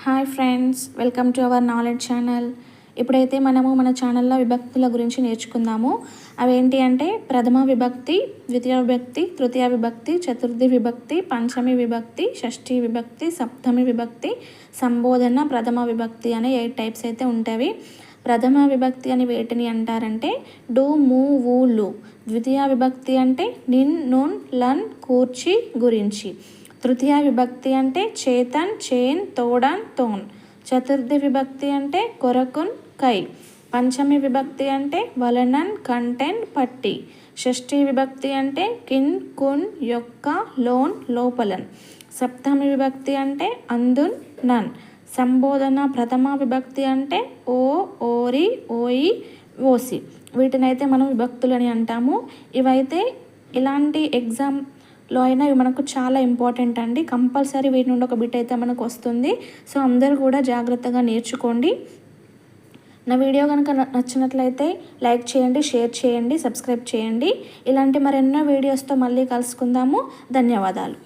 Hi friends, welcome to our knowledge channel. ఇప్పుడైతే మనము మన ఛానల్లో విభక్తుల గురించి నేర్చుకుందాము. అవేంటి అంటే ప్రథమ విభక్తి, ద్వితీయ విభక్తి, తృతీయ విభక్తి, చతుర్థి విభక్తి, పంచమి విభక్తి, షష్ఠి విభక్తి, సప్తమి విభక్తి, సంబోధన, ప్రథమ విభక్తి అనే 8 టైప్స్ అయితే ఉంటాయి. ప్రథమ విభక్తి అని వేటిని అంటారంటే డు, ము, వు, లు. ద్వితీయ విభక్తి అంటే నిన్, నున్, లన్, కూర్చి, గురించి. తృతీయ విభక్తి అంటే చేతన్, చేన్, తోడాన్, తోన్. చతుర్థి విభక్తి అంటే కొరకున్, కై. పంచమి విభక్తి అంటే వలనన్, కంటెన్, పట్టి. షష్ఠి విభక్తి అంటే కిన్, కున్, యొక్క, లోన్, లోపలన్. సప్తమి విభక్తి అంటే అందున్, నన్. సంబోధన ప్రథమ విభక్తి అంటే ఓ, ఓరి, ఓయి, ఓసి. వీటినైతే మనం విభక్తులని అంటాము. ఇవైతే ఇలాంటి ఎగ్జామ్లో అయినా ఇవి మనకు చాలా ఇంపార్టెంట్ అండి. కంపల్సరీ వీటి నుండి ఒక బిట్ అయితే మనకు వస్తుంది. సో అందరూ కూడా జాగ్రత్తగా నేర్చుకోండి. నా వీడియో కనుక నచ్చినట్లయితే లైక్ చేయండి, షేర్ చేయండి, సబ్స్క్రైబ్ చేయండి. ఇలాంటి మరెన్నో వీడియోస్తో మళ్ళీ కలుసుకుందాము. ధన్యవాదాలు.